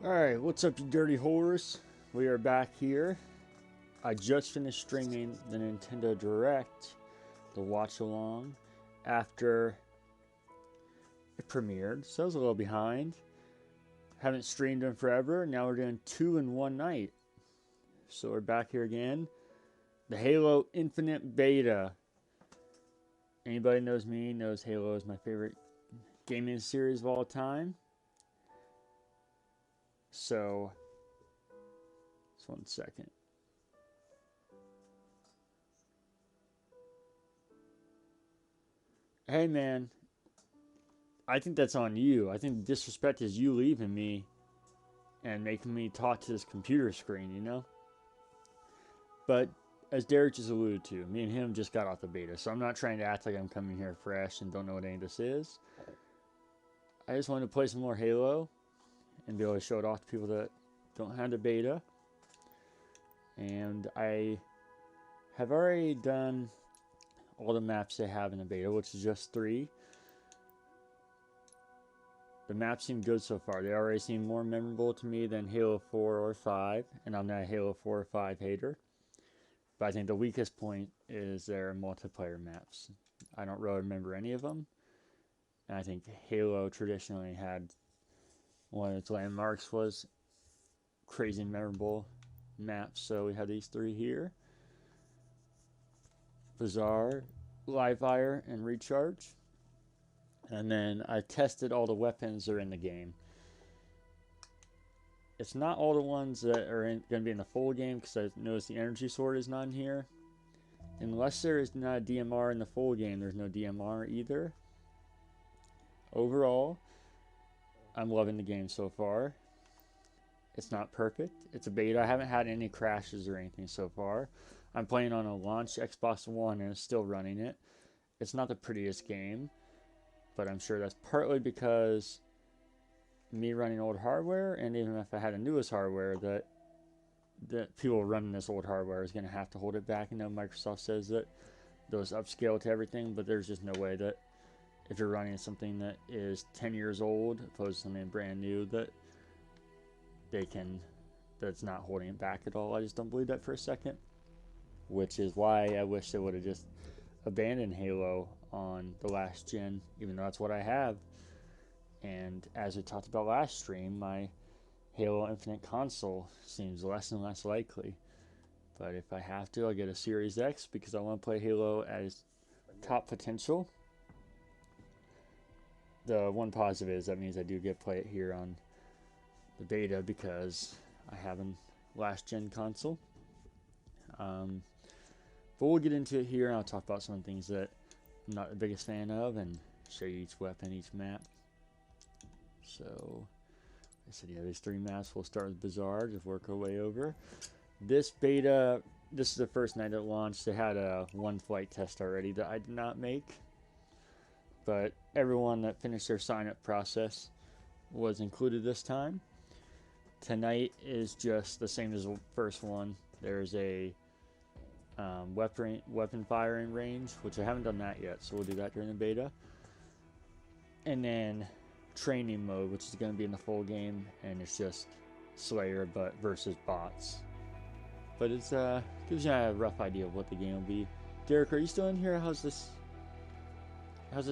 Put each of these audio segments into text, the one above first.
Alright, what's up, you dirty whores? We are back here. I just finished streaming the Nintendo Direct, the watch along, after it premiered, so I was a little behind. Haven't streamed in forever, now we're doing 2 in one night. So we're back here again. The Halo Infinite Beta. Anybody knows me knows Halo is my favorite gaming series of all time. So, just 1 second. Hey man, I think that's on you. I think the disrespect is you leaving me and making me talk to this computer screen, you know? But as Derek just alluded to, me and him just got off the beta, so I'm not trying to act like I'm coming here fresh and don't know what any of this is. I just wanted to play some more Halo and be able to show it off to people that don't have the beta. And I have already done all the maps they have in the beta, which is just 3. The maps seem good so far. They already seem more memorable to me than Halo 4 or 5, and I'm not a Halo 4 or 5 hater. But I think the weakest point is their multiplayer maps. I don't really remember any of them. And I think Halo traditionally had one of its landmarks was crazy memorable maps. So we have these 3 here. Bazaar, Live Fire, and Recharge. And then I tested all the weapons that are in the game. It's not all the ones that are going to be in the full game, because I noticed the energy sword is not in here. Unless there is not a DMR in the full game, there's no DMR either. Overall, I'm loving the game so far. It's not perfect. It's a beta. I haven't had any crashes or anything so far. I'm playing on a launch Xbox One and it's still running it. It's not the prettiest game, but I'm sure that's partly because me running old hardware, and even if I had the newest hardware, that people running this old hardware is going to have to hold it back. You know, Microsoft says that those upscale to everything, but there's just no way that if you're running something that is 10 years old opposed to something brand new, that that's not holding it back at all. I just don't believe that for a second, which is why I wish they would have just abandoned Halo on the last gen, even though that's what I have. And as we talked about last stream, my Halo Infinite console seems less and less likely. But if I have to, I'll get a Series X because I want to play Halo at its top potential. The one positive is that means I do get to play it here on the beta because I have a last gen console. But we'll get into it here, and I'll talk about some things that I'm not the biggest fan of and show you each weapon, each map. So, I said, yeah, these 3 maps. We'll start with Bazaar, just work our way over. This beta, this is the first night it launched. They had a 1 flight test already that I did not make. But everyone that finished their sign-up process was included this time. Tonight is just the same as the first one. There's a weapon firing range, which I haven't done that yet, so we'll do that during the beta. And then training mode, which is going to be in the full game, and it's just Slayer but versus bots. But it's gives you a rough idea of what the game will be. Derek, are you still in here? How's this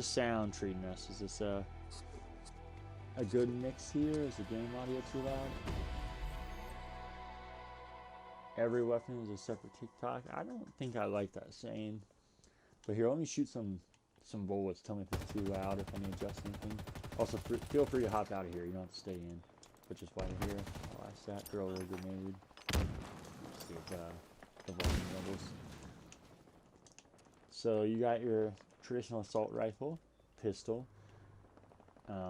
sound treating us? Is this a good mix here? Is the game audio too loud? Every weapon is a separate TikTok. I don't think I like that saying. But here, let me shoot some bullets. Tell me if it's too loud, if I need to adjust anything. Also, feel free to hop out of here. You don't have to stay in. Which is why you're here. I'll ask that. Throw a little grenade. See if the volume levels. So you got your traditional assault rifle, pistol.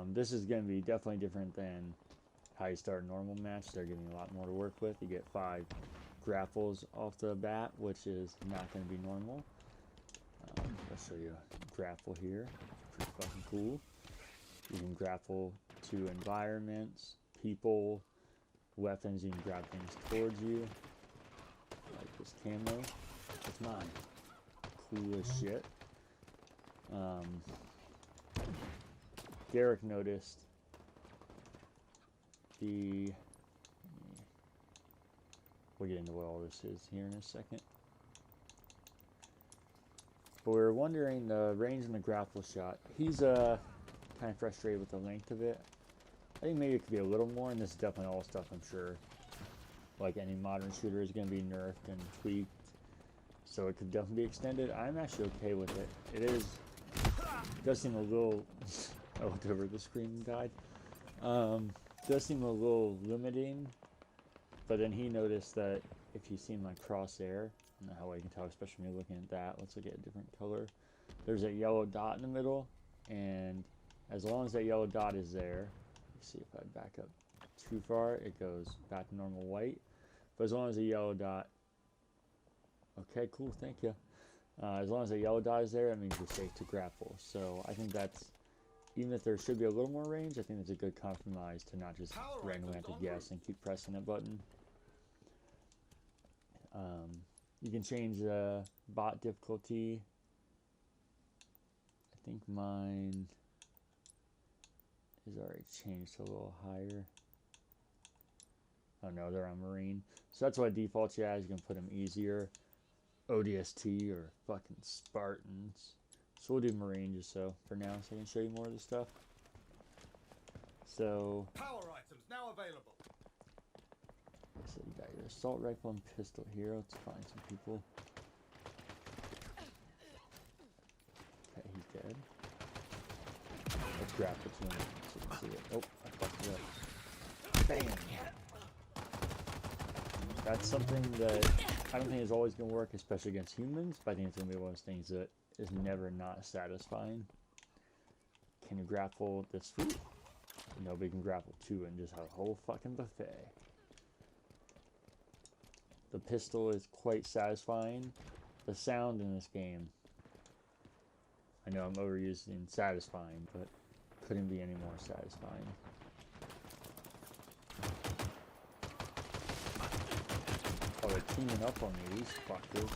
This is going to be definitely different than how you start a normal match. They're giving you a lot more to work with. You get 5 grapples off the bat, which is not going to be normal. Let's show you a grapple here. Pretty fucking cool. You can grapple to environments, people, weapons. You can grab things towards you, like this camo. It's mine. Cool as shit. Derek noticed the... We'll get into what all this is here in a second. But we were wondering the range in the grapple shot. He's kind of frustrated with the length of it. I think maybe it could be a little more, and this is definitely all stuff I'm sure, like any modern shooter, is going to be nerfed and tweaked. So it could definitely be extended. I'm actually okay with it. It does seem a little... I looked over the screen and died. Does seem a little limiting, but then he noticed that if you see my crosshair, I don't know how well you can tell, especially when you're looking at that. Let's look at a different color. There's a yellow dot in the middle, and as long as that yellow dot is there, let's see if I back up too far, it goes back to normal white. But as long as the yellow dot, okay, cool, thank you. As long as the yellow dot is there, that means you're safe to grapple. So I think that's, even if there should be a little more range, I think it's a good compromise to not just randomly have to guess and keep pressing that button. You can change the bot difficulty. I think mine is already changed to a little higher. Oh no, they're on Marine. So that's what defaults you as. You can put them easier. ODST or fucking Spartans. So we'll do Marine just so for now, so I can show you more of the stuff. So power items now available. So you got your assault rifle and pistol here. Let's find some people. Okay, he's dead. Let's grapple to him so you can see it. Oh, I fucked it up. Bam! That's something that I don't think is always going to work, especially against humans, but I think it's going to be one of those things that is never not satisfying. Can you grapple this food? Nobody can grapple two and just have a whole fucking buffet. The pistol is quite satisfying. The sound in this game, I know I'm overusing satisfying, but couldn't be any more satisfying. Oh, they're teaming up on me, these fuckers.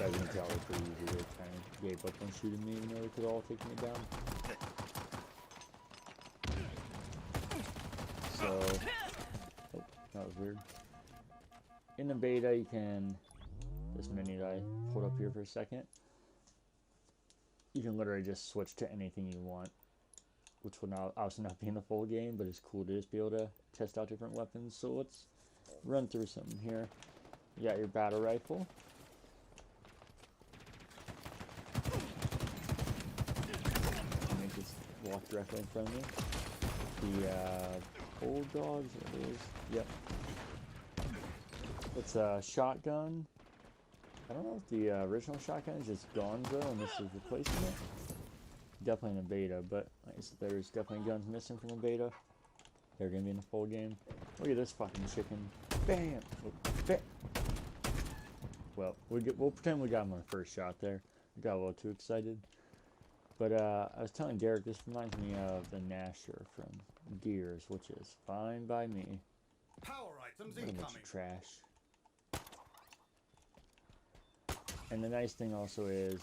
As you can tell, it's pretty easy. They kind of gave up on shooting me, even though they could all take me down. So, oh, that was weird. In the beta, you can, this menu that I pulled up here for a second, you can literally just switch to anything you want, which will now obviously not be in the full game, but it's cool to just be able to test out different weapons. So let's run through something here. You got your battle rifle. Let me just walk directly in front of me. The bulldogs, it is. Yep. It's a shotgun. I don't know if the original shotgun is just Gonzo and this is replacing it. Definitely in the beta, but like I said, there's definitely guns missing from the beta. They're gonna be in the full game. Look at this fucking chicken. Bam! Bam! Well, we'll pretend we got him on the first shot there. We got a little too excited. But I was telling Derek, this reminds me of the Nasher from Gears, which is fine by me. Power items What a bunch incoming. of trash. And the nice thing also is,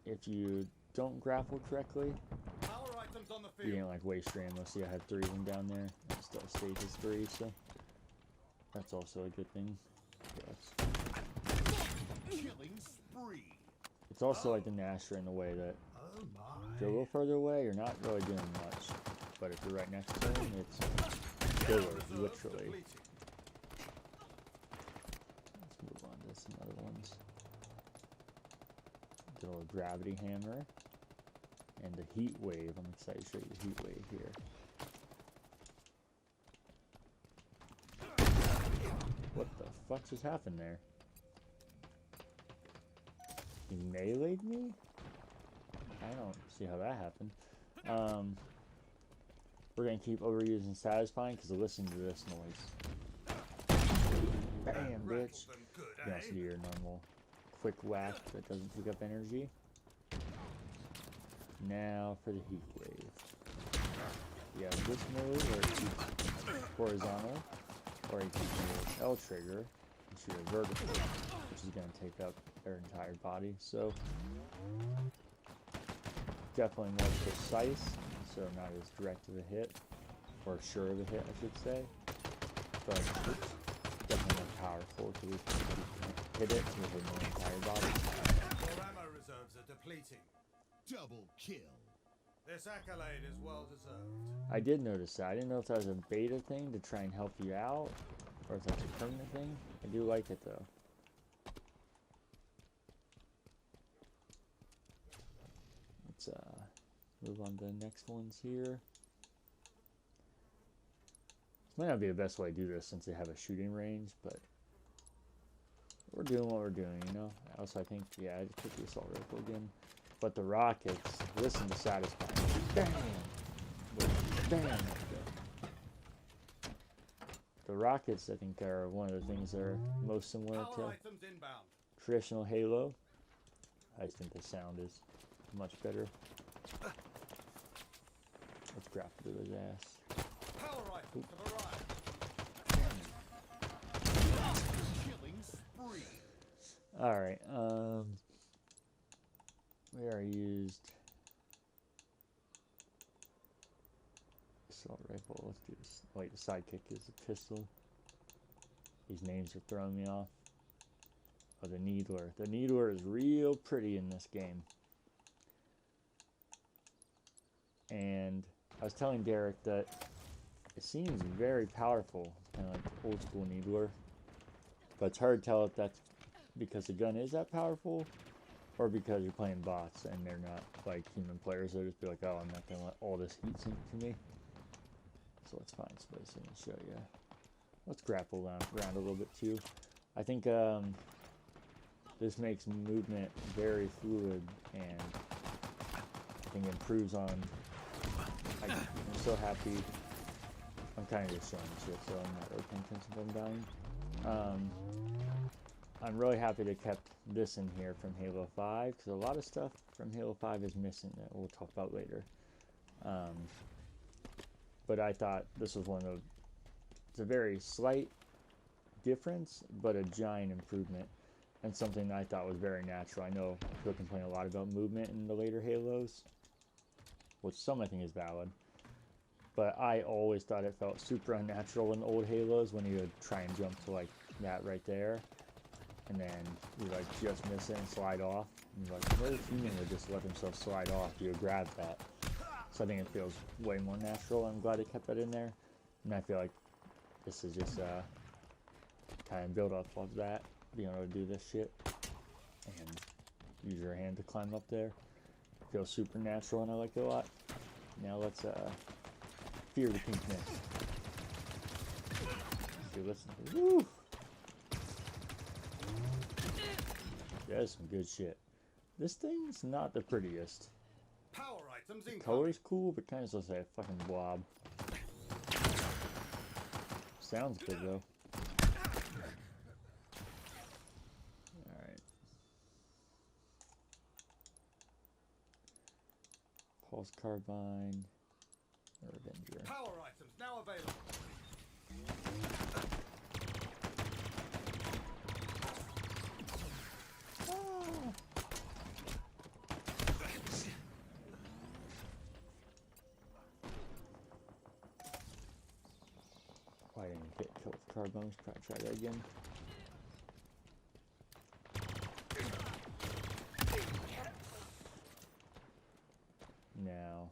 if you don't grapple correctly, Power items on the you field. didn't like waste your ammo. See, I had 3 of them down there. It still stays as 3, so that's also a good thing. Killing spree. It's also like the Nasher in the way that Oh if you're a little further away, you're not really doing much. But if you're right next to him, it's killer, literally. Let's move on to some other ones. Good old gravity hammer. And the heat wave. I'm excited to show you the heat wave here. What the fuck just happened there? He meleeed me? I don't see how that happened. We're gonna keep overusing satisfying because listen to this noise. Bam, bitch. You don't see your normal quick whack that doesn't take up energy. Now for the heat wave. You have this mode where it keeps horizontal, or you keep your L trigger and shoot a vertical, which is going to take up their entire body. So definitely more precise, so not as direct of a hit. or sure of a hit, I should say. But it's definitely more powerful to hit it with an entire body. Your ammo reserves are depleting. Double kill. This accolade is well deserved. I did notice that. I didn't know if that was a beta thing to try and help you out, or if that's a permanent thing. I do like it though. Let's move on to the next ones here. This might not be the best way to do this since they have a shooting range, but we're doing what we're doing, you know? Also, I think, yeah, I just took the assault rifle again. But the rockets, listen to satisfying. Bam! Bam! The rockets, I think, are one of the things that are most similar Power to items inbound. traditional Halo. I just think the sound is much better. Let's grapple to his ass. Power items have arrived. Killing spree. Alright, we already used assault rifle. Let's do this. Wait, the sidekick is a pistol. These names are throwing me off. Oh, the Needler. The Needler is real pretty in this game. And I was telling Derek that it seems very powerful, kind of like the old school Needler. But it's hard to tell if that's because the gun is that powerful, or because you're playing bots and they're not like human players. They'll just be like, oh, I'm not going to let all this heat sink to me. So let's find space and show you. Let's grapple around a little bit too. I think this makes movement very fluid, and I think improves on. I'm so happy. I'm kind of just showing shit, so I'm not really paying attention if I'm dying. I'm really happy they kept this in here from Halo 5, because a lot of stuff from Halo 5 is missing that we'll talk about later. But I thought this was one of the, it's a very slight difference, but a giant improvement, and something that I thought was very natural. I know people complain a lot about movement in the later Halos, which some I think is valid, but I always thought it felt super unnatural in old Halos when you would try and jump to like that right there, and then you like just miss it and slide off. And you're like, no human would just let themselves slide off. You would grab that. So I think it feels way more natural. I'm glad they kept that in there, and I feel like this is just kind of build off of that, being able to do this shit and use your hand to climb up there. It feels super natural, and I like it a lot. Now let's fear the pink mist. See, listen. Woo! That's some good shit. This thing's not the prettiest. Power items The incoming. color's cool, but kind of looks like a fucking blob. Sounds good though. Alright. Pulse carbine. Revenger. Power items now available. Why didn't you get killed with carbine? Probably try that again. Now,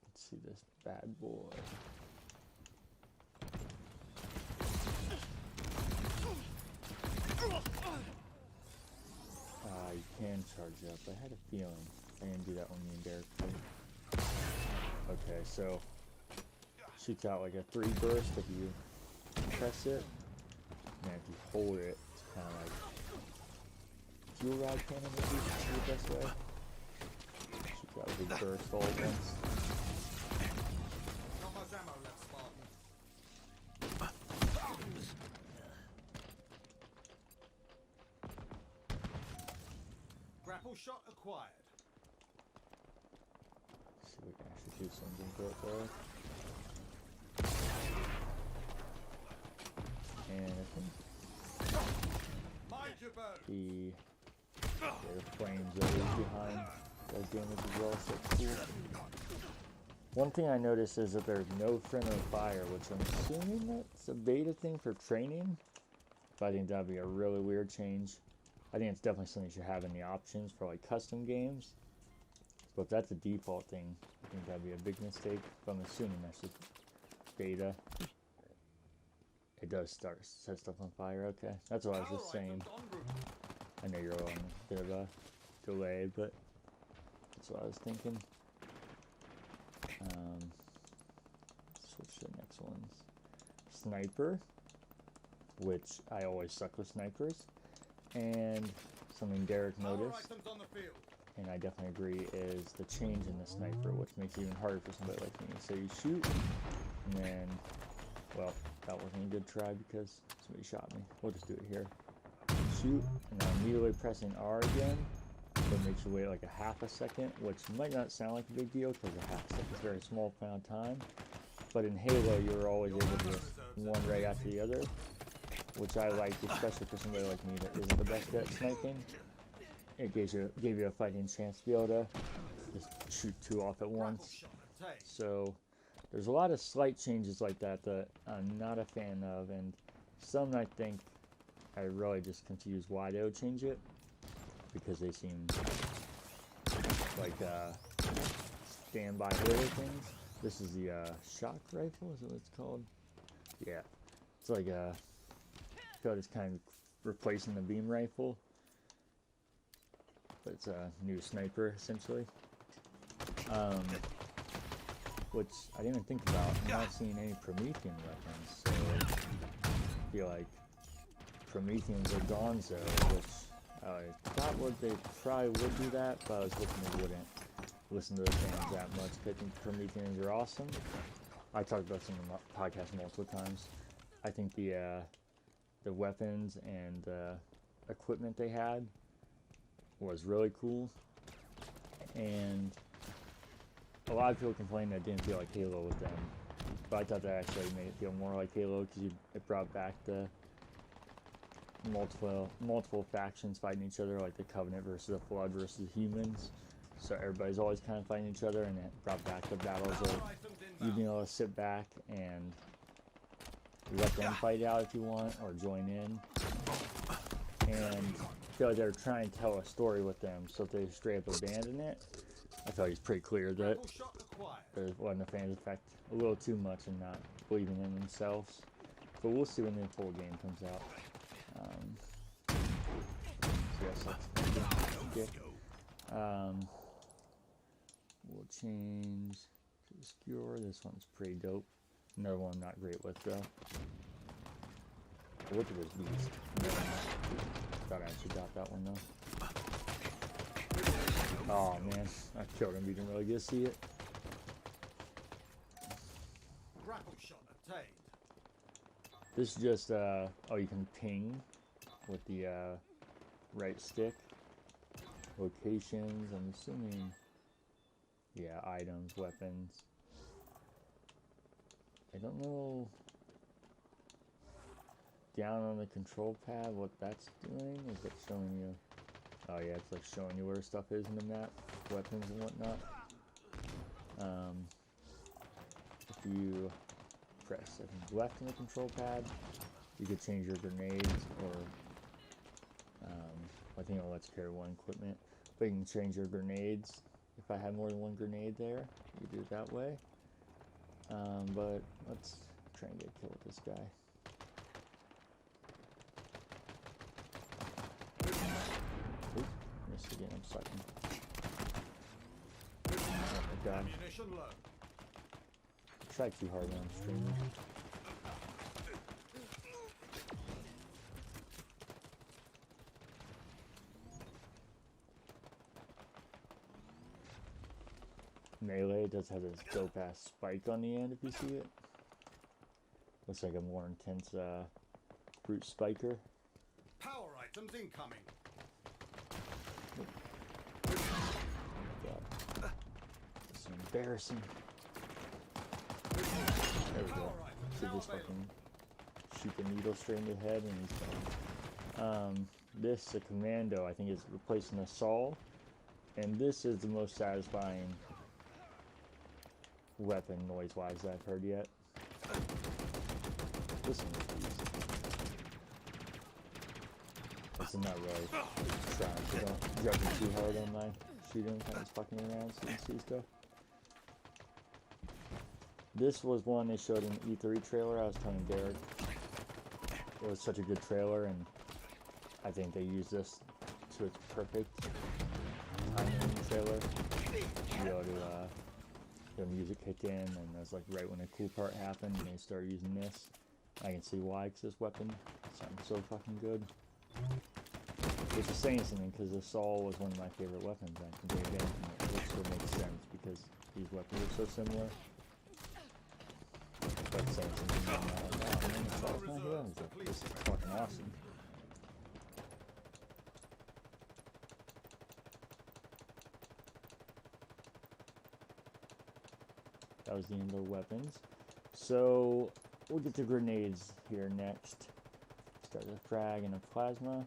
let's see this bad boy. You can charge up. I had a feeling. I didn't do that when me and Derek played. Okay, so shoots out like a 3 burst if you press it, and if you hold it, it's kind of like fuel rod cannon maybe is the best way. Shoots out a big burst all at once. Not much ammo left, Spartan. Grapple shot acquired. See if we can actually do something to it there. And I think Mind your bow. the flames that is behind does damage as well, so it's cool. One thing I noticed is that there's no friendly fire, which I'm assuming that's a beta thing for training. But I think that'd be a really weird change. I think it's definitely something you should have in the options for like custom games. But if that's a default thing, I think that'd be a big mistake. But I'm assuming that's just beta. It does set stuff on fire. Okay, that's what I was just saying. I know you're on a bit of a delay, but that's what I was thinking. Switch to the next ones. Sniper, which I always suck with snipers, and something Derek noticed, and I definitely agree, is the change in the sniper, which makes it even harder for somebody like me. So you shoot, and then, well, that wasn't a good try because somebody shot me. We'll just do it here. Shoot, and then immediately pressing R again. So it makes you wait like a half a second, which might not sound like a big deal because a half a second is a very small amount of time. But in Halo, you're always able to just one right after the other, which I like, especially for somebody like me that isn't the best at sniping. It gave you a fighting chance to be able to just shoot two off at once. So there's a lot of slight changes like that that I'm not a fan of, and some I think I really just confused why they would change it, because they seem like standby Halo things. This is the shock rifle, is that what it's called? Yeah, it's like I feel like it's kind of replacing the beam rifle, but it's a new sniper essentially. Which I didn't even think about. I'm not seeing any Promethean weapons, so I feel like Prometheans are gone, so which I thought they probably would do that, but I was hoping they wouldn't listen to the fans that much. I think Prometheans are awesome. I talked about some in the podcast multiple times. I think the weapons and equipment they had was really cool, and a lot of people complained that it didn't feel like Halo with them, but I thought that actually made it feel more like Halo because it brought back the multiple factions fighting each other, like the Covenant versus the Flood versus humans. So everybody's always kind of fighting each other, and it brought back the battles of you being able to sit back and let them fight out if you want, or join in. And I feel like they're trying to tell a story with them, so if they straight up abandon it, I feel like it's pretty clear that there wasn't a fan effect a little too much and not believing in themselves. But we'll see when the full game comes out. So yes, that's okay. We'll change to Obscure. This one's pretty dope. Another one I'm not great with though. Look at this beast. Thought I actually got that one though. Oh man, I killed him. You didn't really get to see it. This is just oh, you can ping with the right stick. Locations, I'm assuming. Yeah, items, weapons. I don't know down on the control pad what that's doing. Is it showing you? Oh yeah, it's like showing you where stuff is in the map, weapons and whatnot. If you press, I think, left on the control pad, you could change your grenades, or I think it lets carry one equipment, but you can change your grenades. If I have more than one grenade there, you do it that way. But let's try and get a kill with this guy. Oop, missed again, I'm sucking. Oh my god. I tried too hard when I'm streaming. Melee does have this dope ass spike on the end if you see it. Looks like a more intense brute spiker. Power items incoming. Oh my god. This is embarrassing. There we go. Should just fucking shoot the needle straight in the head and he's gone. This, a commando, I think is replacing a Saul. And this is the most satisfying weapon noise-wise that I've heard yet. Listen to these. This is not really trying, so don't judge me too hard on my shooting. Kind of just fucking around so you can see stuff. This was one they showed in the E3 trailer. I was telling Derek it was such a good trailer, and I think they used this to its perfect timing in the trailer. You know, the music kicked in, and that's like right when the cool part happened, and they started using this. I can see why, because this weapon sounds so fucking good. Which is saying something, because the Saw was one of my favorite weapons back in the day again, and it sort of makes sense because these weapons are so similar. But saying something now, man, the Saw's not here. This is fucking awesome. That was the end of the weapons. So we'll get to grenades here next. Start with a frag and a plasma.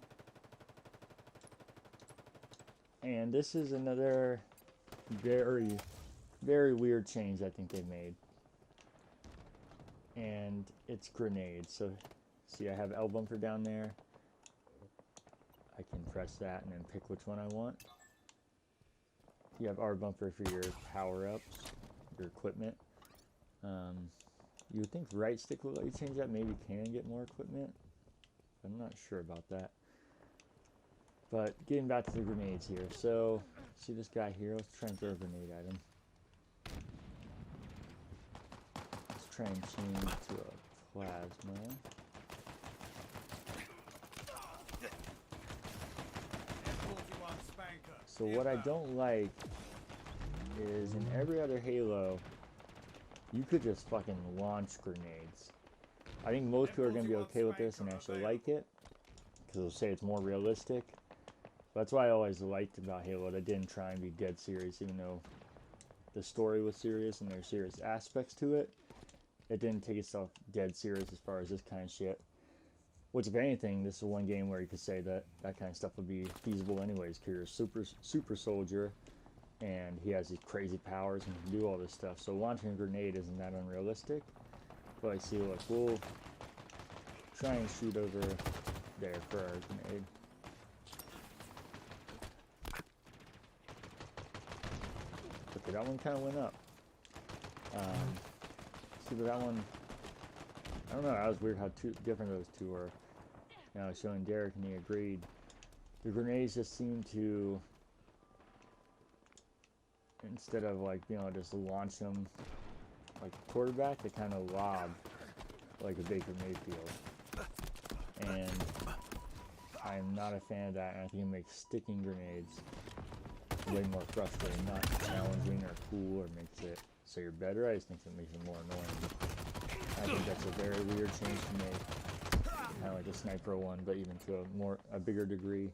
And this is another very, very weird change I think they made. And it's grenades. So see, I have L bumper down there. I can press that and then pick which one I want. You have R bumper for your power-ups, your equipment. You would think right stick will let you change that. Maybe can get more equipment. I'm not sure about that. But getting back to the grenades here. So, see this guy here? Let's try and throw a grenade at him. Let's try and change to a plasma. So what I don't like is in every other Halo, you could just fucking launch grenades. I think most people are going to be okay with this and actually like it, because they'll say it's more realistic. That's why I always liked about Halo. They didn't try and be dead serious, even though the story was serious and there were serious aspects to it. It didn't take itself dead serious as far as this kind of shit. Which, if anything, this is one game where you could say that that kind of stuff would be feasible anyways, because you're a super soldier, and he has these crazy powers and can do all this stuff. So launching a grenade isn't that unrealistic. But I see, look, we'll try and shoot over there for our grenade. Okay, that one kind of went up. See, but that one, I don't know, that was weird how different those two were. You know, I was showing Derek and he agreed. The grenades just seem to, instead of like, you know, just launch them like a quarterback, they kind of lob like a Baker Mayfield. And I'm not a fan of that, and I think it makes sticking grenades way more frustrating, not challenging or cool or makes it so you're better. I just think it makes it more annoying. I think that's a very weird change to make. Kind of like a Sniper one, but even to a bigger degree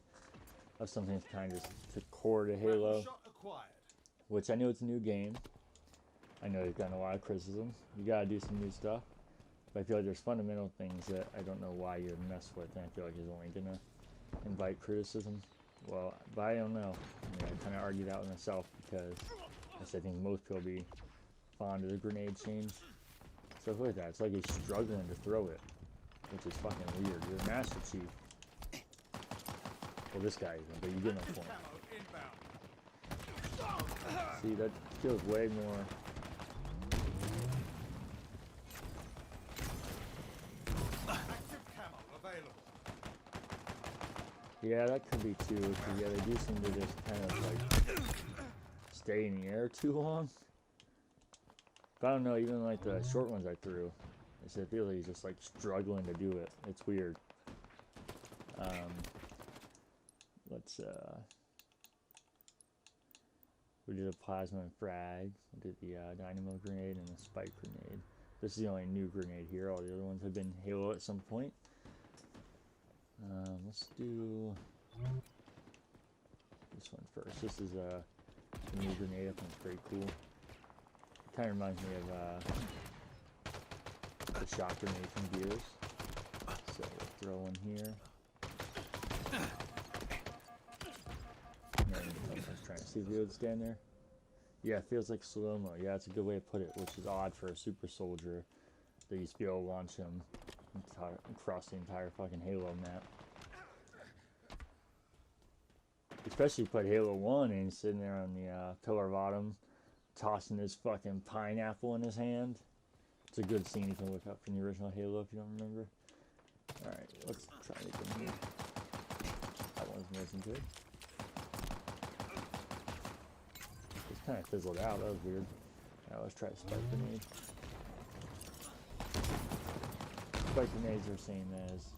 of something that's kind of just to core to Halo. Which I know it's a new game. I know they've gotten a lot of criticism. You gotta do some new stuff. But I feel like there's fundamental things that I don't know why you would mess with, and I feel like it's only gonna invite criticism. Well, but I don't know. I mean, I kind of argue that with myself because I think most people be fond of the grenade change. So look at that. It's like he's struggling to throw it, which is fucking weird. You're a Master Chief. Well, this guy isn't, but you get my point. See, that feels way more. Yeah, that could be too. Yeah, they do seem to just kind of like stay in the air too long. But I don't know, even like the short ones I threw, I feel like he's just like struggling to do it. It's weird. Let's we did a plasma and frag. We did the dynamo grenade and the spike grenade. This is the only new grenade here. All the other ones have been Halo at some point. Let's do this one first. This is a new grenade. I think it's pretty cool. It kind of reminds me of the shot grenade from Gears. So we'll throw one here. And I was trying to see if you would stand there. Yeah, it feels like slow-mo. Yeah, that's a good way to put it, which is odd for a super soldier. They used to be able to launch him across the entire fucking Halo map. Especially if you played Halo 1 and he's sitting there on the pillar bottom, tossing his fucking pineapple in his hand. It's a good scene you can look up from the original Halo if you don't remember. Alright, let's try to get in here. That one's nice and good. Just kind of fizzled out, that was weird. Alright, let's try to spike grenade. Spike grenades are same as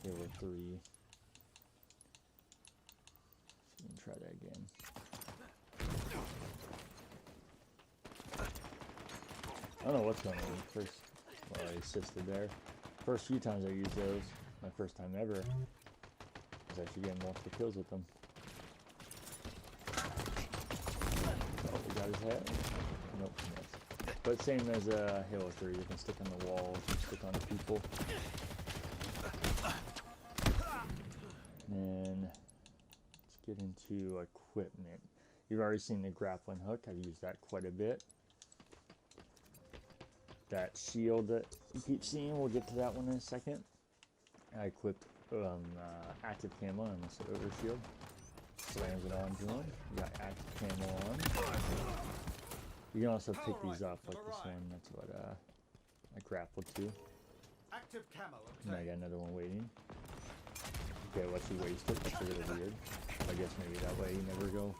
Halo 3. So we can try that again. I don't know what's going on. First, well, I assisted there. First few times I used those, my first time ever, was actually getting multiple kills with them. Oh, we got his head. Nope, missed. But same as Halo 3, you can stick on the walls, you can stick on the people. And let's get into equipment. You've already seen the grappling hook. I've used that quite a bit. That shield that you keep seeing, we'll get to that one in a second. I equipped active camo on this overshield. Slams it on to him. You got active camo on. You can also pick these up like this one. That's what I grappled to. Active camo And I got another one waiting. Okay, let's you waste it. That's a little weird. I guess maybe that way you never go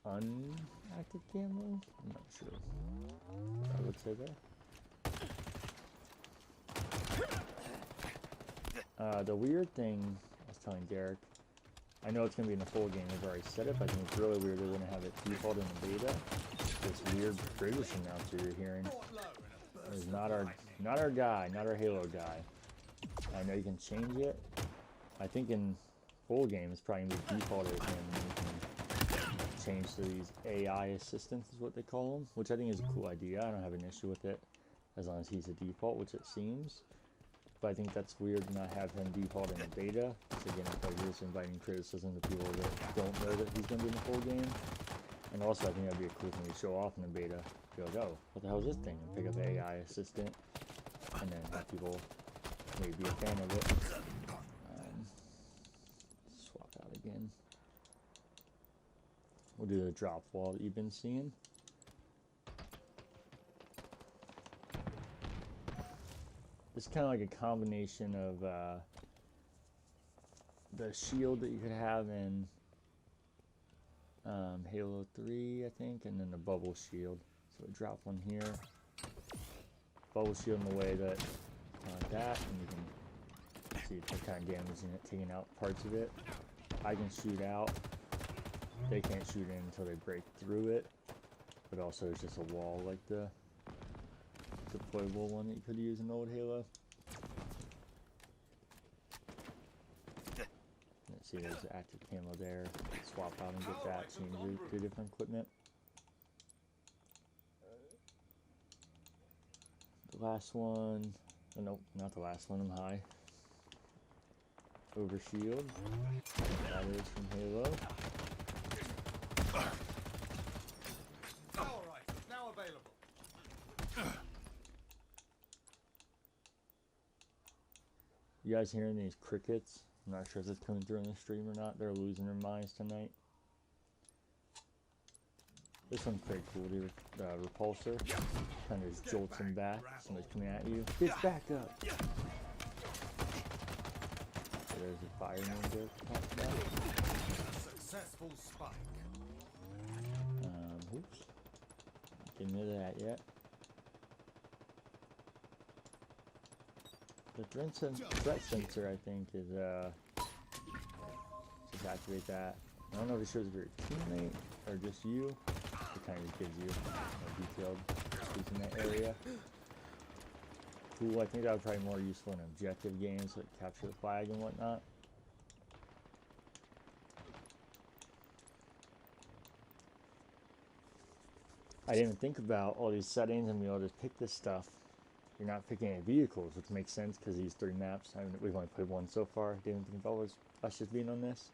unactive camo? I'm not sure. I would say there. The weird thing I was telling Derek, I know it's going to be in the full game, they've already said it, but I think it's really weird they're going to have it default in the beta. This weird British announcer you're hearing is not our guy, not our Halo guy. I know you can change it. I think in full game it's probably going to be defaulted and you can change to these AI assistants is what they call them, which I think is a cool idea. I don't have an issue with it as long as he's a default, which it seems. But I think that's weird to not have him default in the beta. So again, it's like you're just inviting criticism to people that don't know that he's going to be in the full game. And also I think that'd be a cool thing to show off in the beta. Be like, oh, what the hell is this thing? And pick up the AI assistant and then have people maybe be a fan of it. Swap out again. We'll do the drop wall that you've been seeing. It's kind of like a combination of the shield that you could have in Halo 3, I think, and then the bubble shield. So we drop one here. Bubble shield in the way that like that, and you can see it's kind of damaging it, taking out parts of it. I can shoot out. They can't shoot in until they break through it, but also it's just a wall like the deployable one that you could use in old Halo. Let's see, there's active camo there. Swap out and get that, change it to different equipment. The last one, oh, nope, not the last one, I'm high. Overshield, that is from Halo. Power items now available. You guys hearing these crickets? I'm not sure if it's coming through on the stream or not. They're losing their minds tonight. This one's pretty cool. The repulsor kind of just jolts him back. Somebody's coming at you. Get back up! So there's a fireman there to talk about. Successful spike. Oops. Not getting rid of that yet. The threat sensor, I think, is just activate that. I don't know if it shows if you're a teammate or just you. It kind of just gives you more detailed space in that area. Cool. I think that would probably be more useful in objective games like capture the flag and whatnot. I didn't think about all these settings and we all just pick this stuff. You're not picking any vehicles, which makes sense because these 3 maps, we've only played one so far. Didn't think about us just being on this.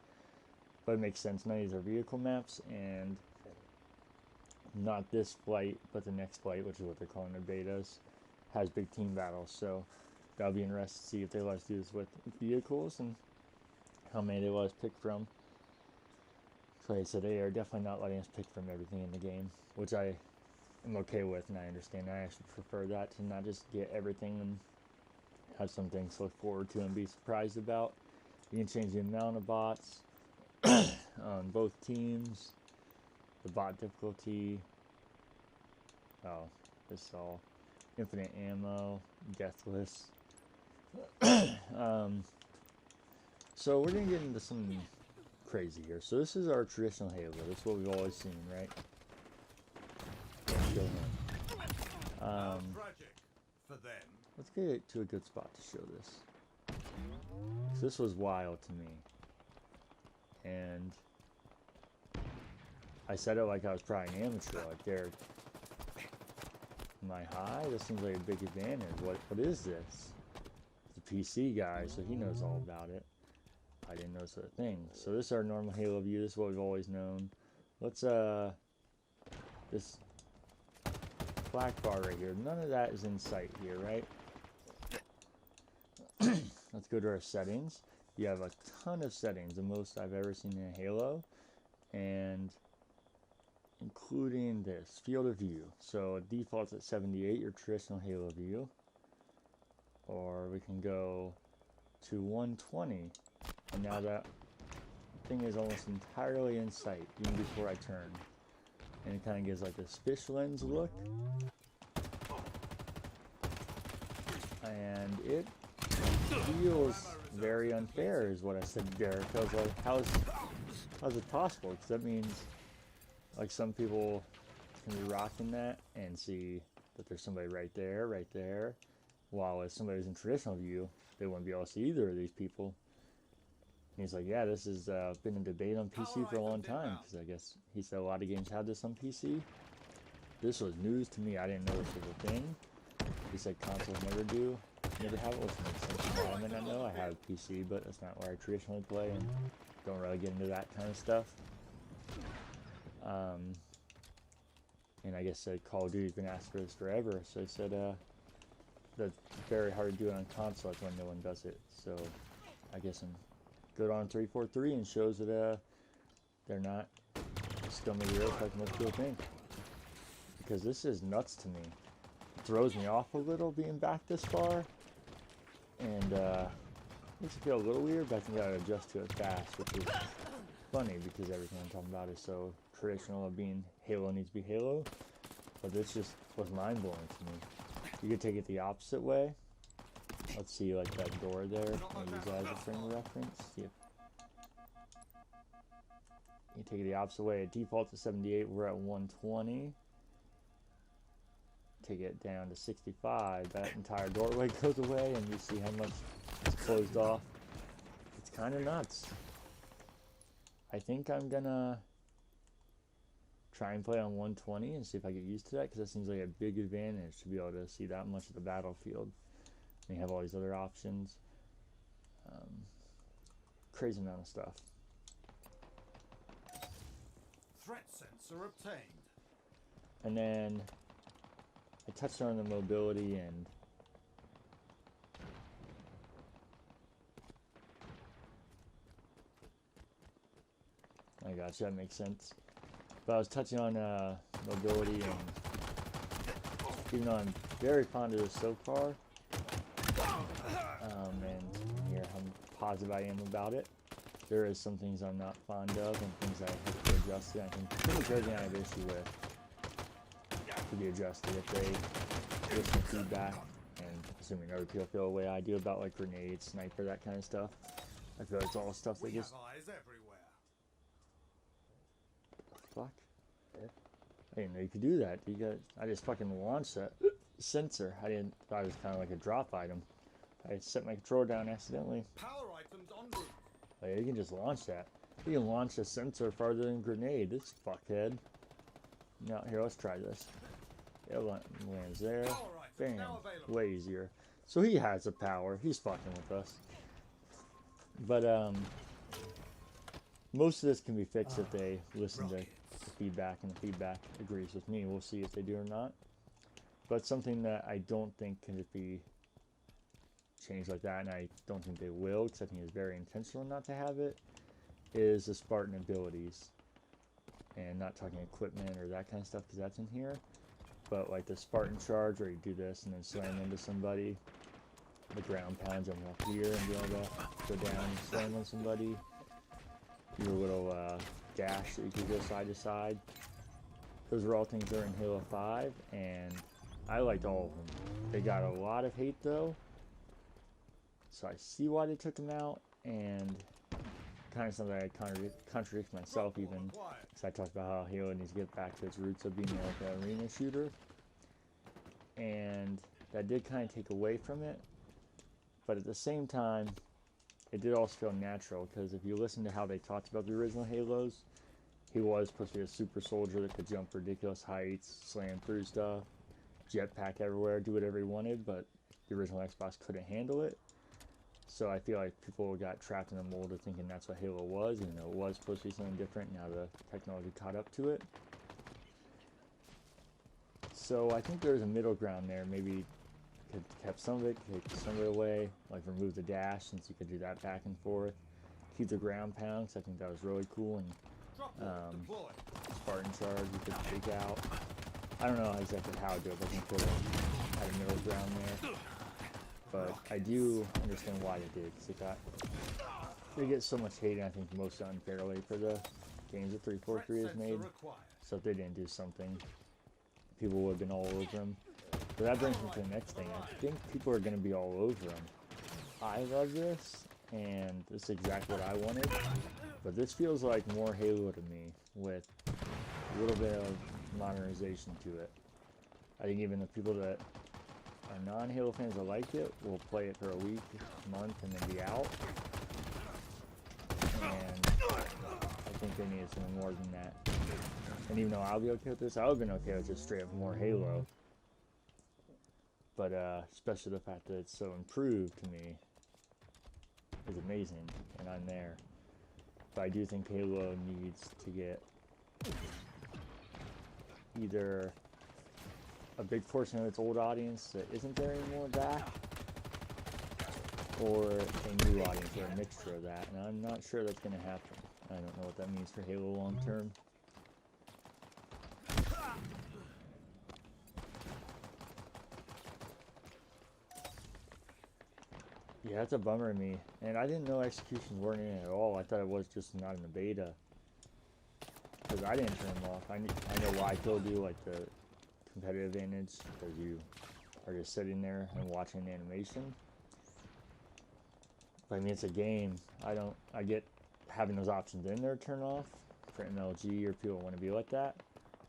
But it makes sense. None of these are vehicle maps, and not this flight, but the next flight, which is what they're calling their betas, has big team battles. So that'll be interesting to see if they let us do this with vehicles and how many they let us pick from. So like I said, they are definitely not letting us pick from everything in the game, which I am okay with and I understand. I actually prefer that to not just get everything and have some things to look forward to and be surprised about. You can change the amount of bots on both teams, the bot difficulty, this is all infinite ammo, deathless. So we're gonna get into some crazy here. So this is our traditional Halo. This is what we've always seen, right? Let's go in. Tragic for them. Let's get to a good spot to show this. So this was wild to me. And I said it like I was probably an amateur, like there. Am I high? This seems like a big advantage. What is this? It's a PC guy, so he knows all about it. I didn't know such a thing. So this is our normal Halo view. This is what we've always known. Let's this black bar right here. None of that is in sight here, right? Let's go to our settings. You have a ton of settings, the most I've ever seen in a Halo, and including this field of view. So it defaults at 78, your traditional Halo view, or we can go to 120, and now that thing is almost entirely in sight, even before I turn, and it kind of gives like this fish lens look, and it feels very unfair is what I said there. I was like, how's it possible? Because that means like some people can be rocking that and see that there's somebody right there, while if somebody was in traditional view, they wouldn't be able to see either of these people. And he's like, yeah, this has been a debate on PC for a long time, because I guess he said a lot of games have this on PC. This was news to me. I didn't know this was a thing. He said consoles never have it, which makes sense. I mean, I know I have a PC, but that's not where I traditionally play, and don't really get into that kind of stuff. And I guess Call of Duty's been asked for this forever, so they said that's very hard to do it on console. That's why no one does it. So I guess I'm good on 343 and shows that they're not scum of the earth like most people think. Because this is nuts to me. It throws me off a little being back this far, and makes it feel a little weird, but I think I gotta adjust to it fast, which is funny because everything I'm talking about is so traditional of being Halo needs to be Halo. But this just was mind-blowing to me. You could take it the opposite way. Let's see, like that door there. Maybe use that as a frame of reference. See if you take it the opposite way. It defaults to 78. We're at 120. Take it down to 65. That entire doorway goes away, and you see how much it's closed off. It's kind of nuts. I think I'm gonna try and play on 120 and see if I get used to that, because that seems like a big advantage to be able to see that much of the battlefield. And you have all these other options. Crazy amount of stuff. Threat sensor obtained. And then I touched on the mobility, and I got you, that makes sense. But I was touching on mobility, and even though I'm very fond of this so far, and here how positive I am about it, there is some things I'm not fond of and things I have to adjust to. I think pretty much everything I have issue with could be adjusted if they listen to feedback, and assuming other people feel the way I do about like grenades, sniper, that kind of stuff. I feel like it's all stuff that We gets have eyes everywhere. fuck. I didn't know you could do that. I just fucking launched that sensor. I thought it was kind of like a drop item. I set my controller down accidentally. Power items en route. Like, you can just launch that. You can launch a sensor farther than a grenade. This fuckhead. Now, here, let's try this. It lands there. Power items Bam. now available. Way easier. So he has the power. He's fucking with us. But, most of this can be fixed if they listen to feedback, and the feedback agrees with me. We'll see if they do or not. But something that I don't think can just be changed like that, and I don't think they will, because I think it's very intentional not to have it, is the Spartan abilities. And not talking equipment or that kind of stuff, because that's in here. But like the Spartan charge, where you do this and then slam into somebody. The ground pound, jumping up here and be able to go down and slam on somebody. Your little dash that you can go side to side. Those are all things that are in Halo 5, and I liked all of them. They got a lot of hate though, so I see why they took them out, and kind of something I contradict myself even, because I talked about how Halo needs to get back to its roots of being like an arena shooter, and that did kind of take away from it. But at the same time, it did also feel natural, because if you listen to how they talked about the original Halos, he was supposed to be a super soldier that could jump ridiculous heights, slam through stuff, jetpack everywhere, do whatever he wanted, but the original Xbox couldn't handle it. So I feel like people got trapped in the mold of thinking that's what Halo was, even though it was supposed to be something different. Now the technology caught up to it. So I think there's a middle ground there. Maybe could kept some of it, take some of it away, like remove the dash since you could do that back and forth. Keep the ground pound, because I think that was really cool, and Spartan charge you could take out. I don't know exactly how to do it, but I think they had a middle ground there. But I do understand why they did, because they get so much hate, and I think most unfairly for the games that 343 has made. So if they didn't do something, people would have been all over them. But that brings me to the next thing. I think people are going to be all over them. I love this, and this is exactly what I wanted. But this feels like more Halo to me, with a little bit of modernization to it. I think even the people that are non-Halo fans that liked it will play it for a week, month, and then be out. And I think they needed something more than that. And even though I'll be okay with this, I would have been okay with just straight up more Halo. But especially the fact that it's so improved to me is amazing, and I'm there. But I do think Halo needs to get either a big portion of its old audience that isn't there anymore back, or a new audience, or a mixture of that. And I'm not sure that's going to happen. I don't know what that means for Halo long term. Yeah, that's a bummer to me. And I didn't know executions weren't in it at all. I thought it was just not in the beta. Because I didn't turn them off. I know why I told you, like the competitive advantage, because you are just sitting there and watching the animation. But I mean, it's a game. I get having those options in there turned off for MLG or people want to be like that.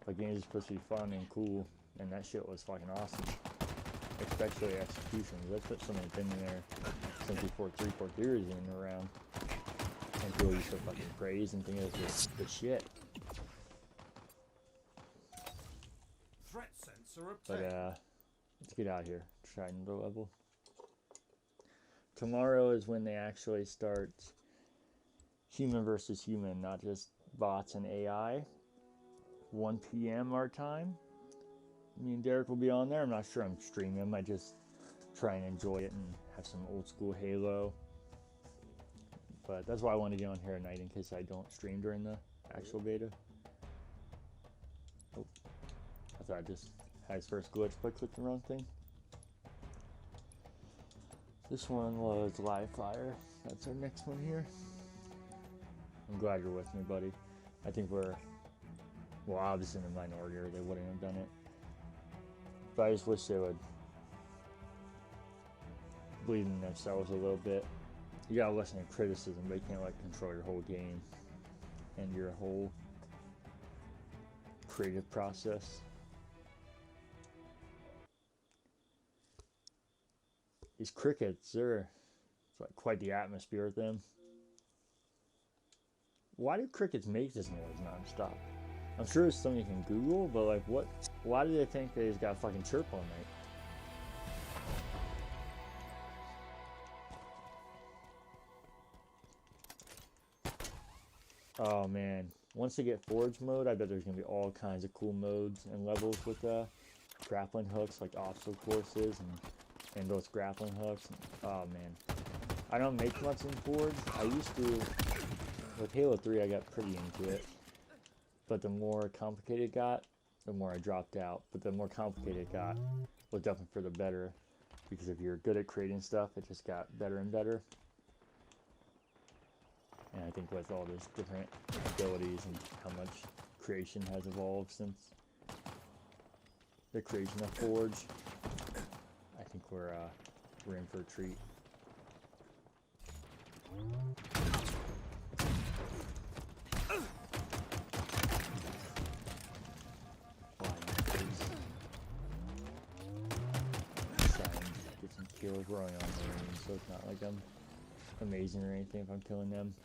But games are supposed to be fun and cool, and that shit was fucking awesome. Especially executions. That's what something's been in there since before 343 was even around. And people used to fucking praise and think it was just the shit. Threat sensor But obtained. let's get out of here. Try another level. Tomorrow is when they actually start human versus human, not just bots and AI. 1 p.m. our time. Me and Derek will be on there. I'm not sure I'm streaming them. I just try and enjoy it and have some old school Halo. But that's why I want to get on here at night, in case I don't stream during the actual beta. Oh, I thought I just had his first glitch by clicking the wrong thing. This one was Live Fire. That's our next one here. I'm glad you're with me, buddy. I think we're, well, obviously in the minority, or they wouldn't have done it. But I just wish they would believe in themselves a little bit. You gotta listen to criticism, but you can't like control your whole game and your whole creative process. These crickets, it's like quite the atmosphere with them. Why do crickets make this noise nonstop? I'm sure it's something you can Google, but like what? Why do they think they just gotta fucking chirp all night? Oh man, once they get Forge mode, I bet there's going to be all kinds of cool modes and levels with grappling hooks, like obstacle courses and those grappling hooks. Oh man, I don't make much in Forge. I used to. With Halo 3, I got pretty into it, but the more complicated it got, the more I dropped out. But the more complicated it got was definitely for the better, because if you're good at creating stuff, it just got better and better. And I think with all these different abilities and how much creation has evolved since the creation of Forge, I think we're in for a treat. Kills. We're only on Marines, so it's not like I'm amazing or anything if I'm killing them.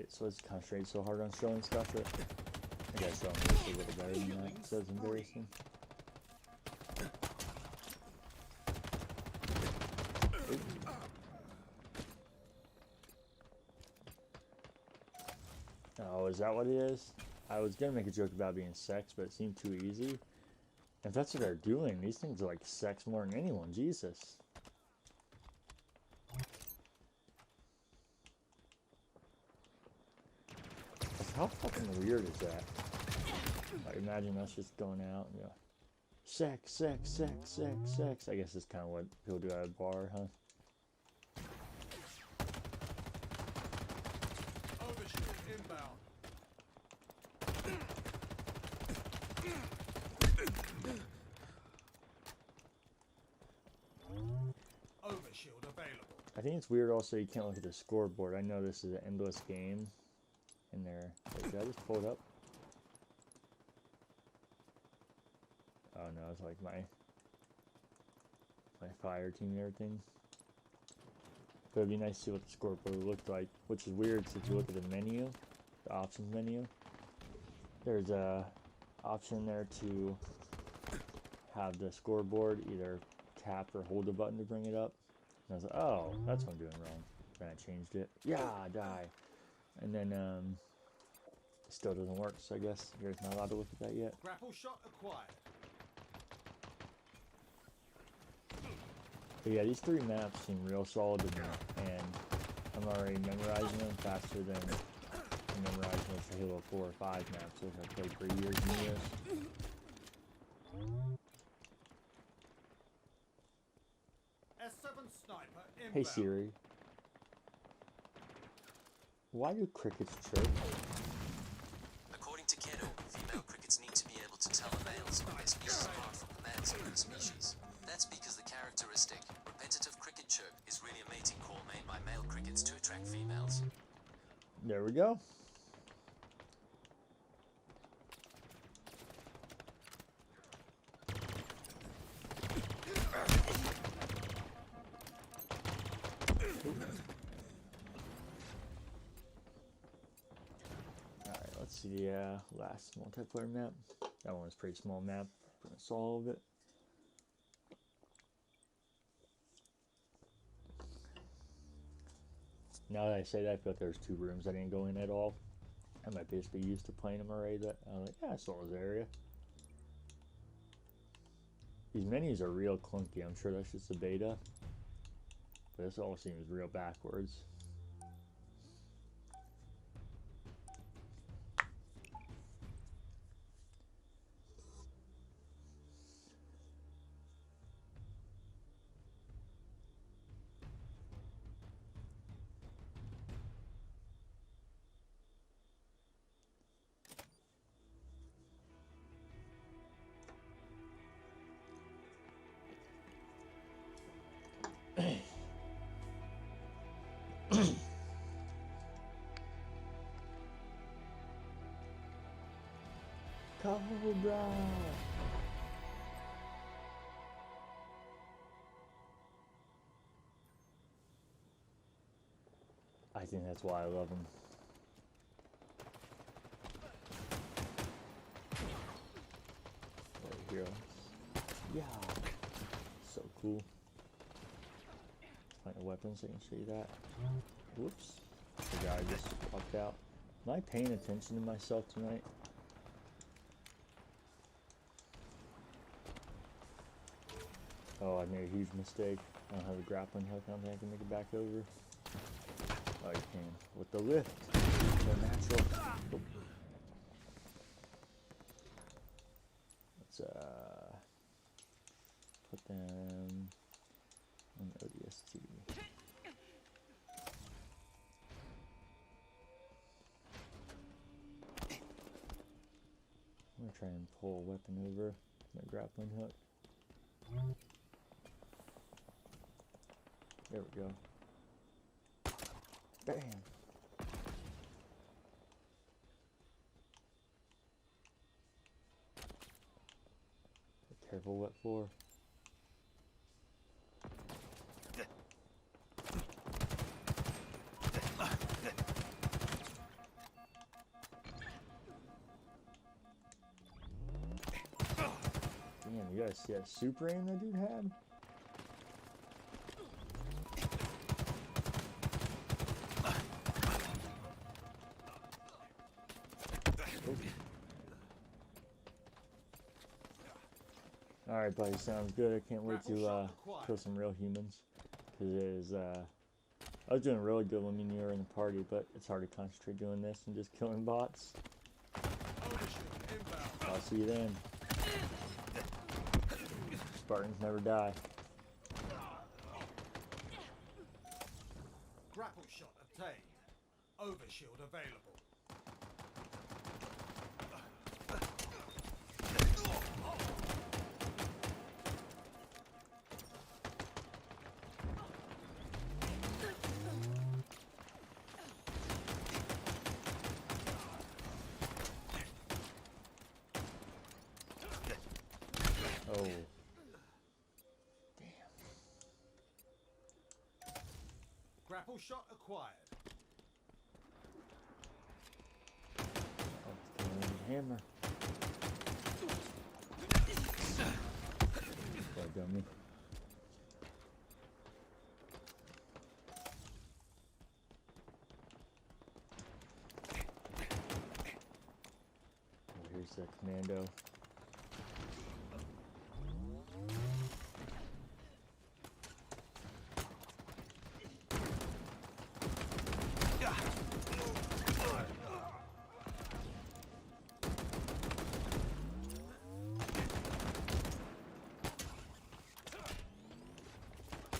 So it's concentrated so hard on showing stuff that I gotta show them a little better than that, so it's embarrassing. Oh, is that what it is? I was gonna make a joke about being sex, but it seemed too easy. If that's what they're doing, these things are like sex more than anyone. Jesus. How fucking weird is that? Like, imagine us just going out and sex, sex, sex, sex, sex. I guess it's kind of what people do at a bar, huh? Overshield inbound. Overshield available. I think it's weird also you can't look at the scoreboard. I know this is an endless game. In there. Wait, did I just pull it up? Oh no, it's like my fire team and everything. But it'd be nice to see what the scoreboard looked like, which is weird because if you look at the menu, the options menu, there's a option there to have the scoreboard either tap or hold the button to bring it up. And I was like, oh, that's what I'm doing wrong. Then I changed it. Yeah, die. And then, it still doesn't work, so I guess you're not allowed to look at that yet. Grapple shot acquired. But yeah, these 3 maps seem real solid to me, and I'm already memorizing them faster than I'm memorizing those Halo 4 or 5 maps, which I played for years and years. S7 sniper inbound. Hey Siri. Why do crickets chirp? According to Kiddo, female crickets need to be able to tell the males of their species apart from the males of their species. That's because the characteristic, repetitive cricket chirp is really a mating call made by male crickets to attract females. There we go. Let's see the last multiplayer map. That one was a pretty small map. I saw all of it. Now that I say that, I feel like there's 2 rooms I didn't go in at all. I might be just be used to playing them already. That I was like, yeah, I saw this area. These menus are real clunky. I'm sure that's just a beta. But this all seems real backwards. Cobra! I think that's why I love him. Right here. Yeah! So cool. Find a weapon so I can show you that. Whoops. The guy just popped out. Am I paying attention to myself tonight? Oh, I made a huge mistake. I don't have a grappling hook. I don't think I can make it back over. Oh, you can. With the lift. The natural. Oh. Let's put them on ODST. I'm gonna try and pull a weapon over my grappling hook. There we go. Bam! Be careful, wet floor. Damn, you guys see that super aim that dude had? Alright, buddy, sounds good. I can't wait to kill some real humans. Because it is, I was doing really good when you were in the party, but it's hard to concentrate doing this and just killing bots. Overshield inbound. I'll see you then. Spartans never die. Grapple shot obtained. Overshield available. Oh. Grapple shot acquired. Hammer. Poor dummy. Oh, here's the commando.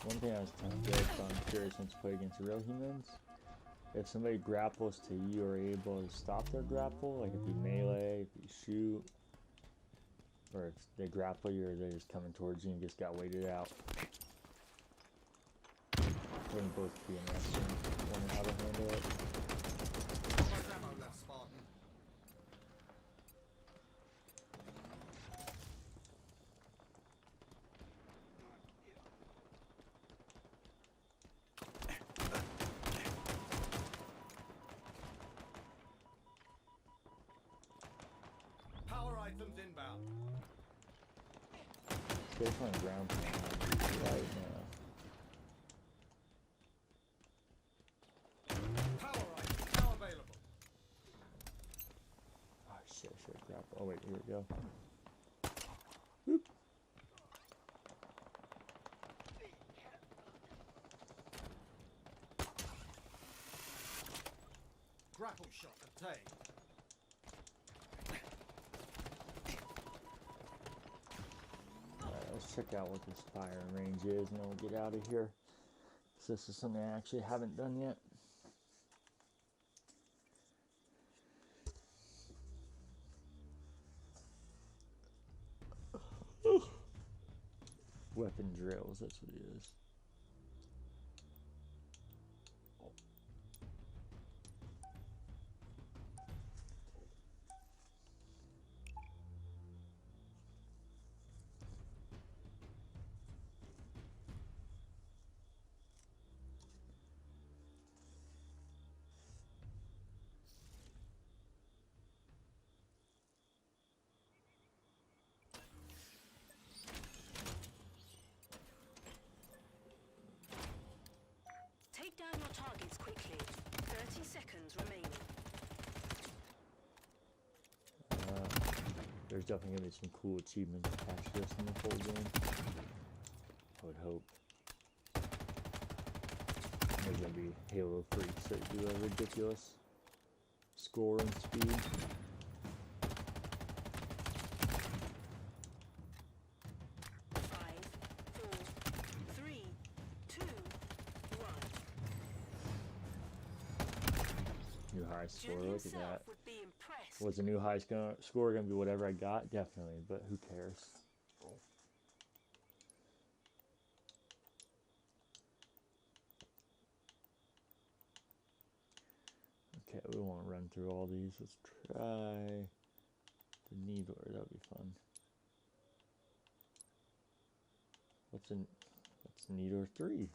One thing I was telling Jake, I'm curious once you play against real humans, if somebody grapples to you, you're able to stop their grapple, like if you melee, if you shoot, or if they grapple you or they're just coming towards you and just got waited out. I think both be interesting, wondering how to handle it. Much ammo left, Spartan. Power items inbound. Stay on the ground right now. Power items now available. Oh shit, I should have grappled. Oh wait, here we go. Whoop. Grapple shot obtained. Alright, let's check out what this firing range is and then we'll get out of here. So this is something I actually haven't done yet. Weapon drills, that's what it is. There's definitely gonna be some cool achievements attached to this in the full game. I would hope. There's gonna be Halo freaks that do a ridiculous score and speed. New high score, look at that. Was the new high score going to be whatever I got? Definitely, but who cares? Okay, we won't run through all these. Let's try the needler. That'll be fun. What's needler 3?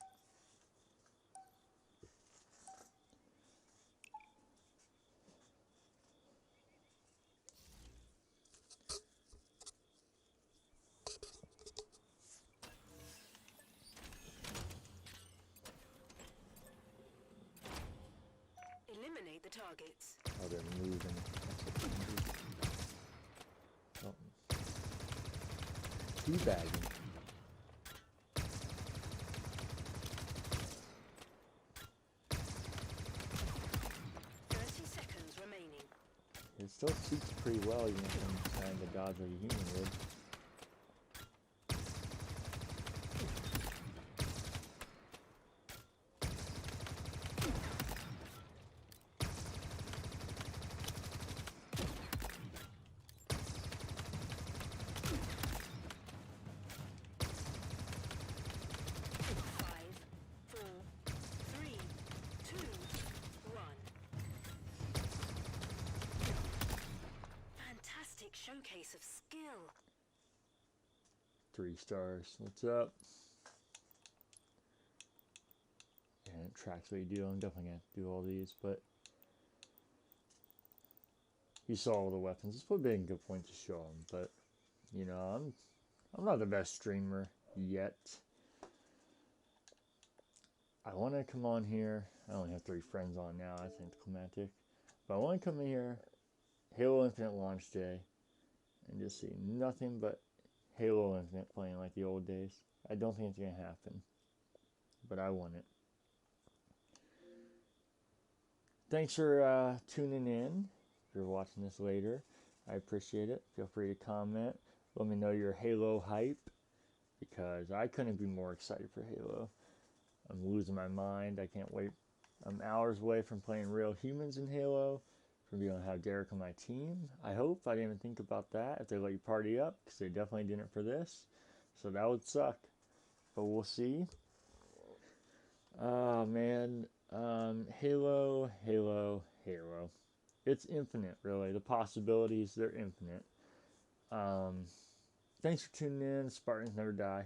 Eliminate the targets. Oh, they're moving. Oh. Teabagging. It still shoots pretty well, even if I'm trying to dodge like a human would. Showcase of skill. 3 stars. What's up? And it tracks what you do. I'm definitely gonna do all these, but you saw all the weapons. This would be a good point to show them, but you know, I'm not the best streamer yet. I want to come on here. I only have 3 friends on now. I think climatic, but I want to come in here. Halo Infinite launch day. And just see nothing but Halo Infinite playing like the old days. I don't think it's going to happen. But I want it. Thanks for tuning in. If you're watching this later, I appreciate it. Feel free to comment. Let me know your Halo hype. Because I couldn't be more excited for Halo. I'm losing my mind. I can't wait. I'm hours away from playing real humans in Halo. From being able to have Derek on my team. I hope. I didn't even think about that. If they let you party up. Because they definitely didn't for this. So that would suck. But we'll see. Oh, man. Halo. It's infinite, really. The possibilities, they're infinite. Thanks for tuning in. Spartans never die.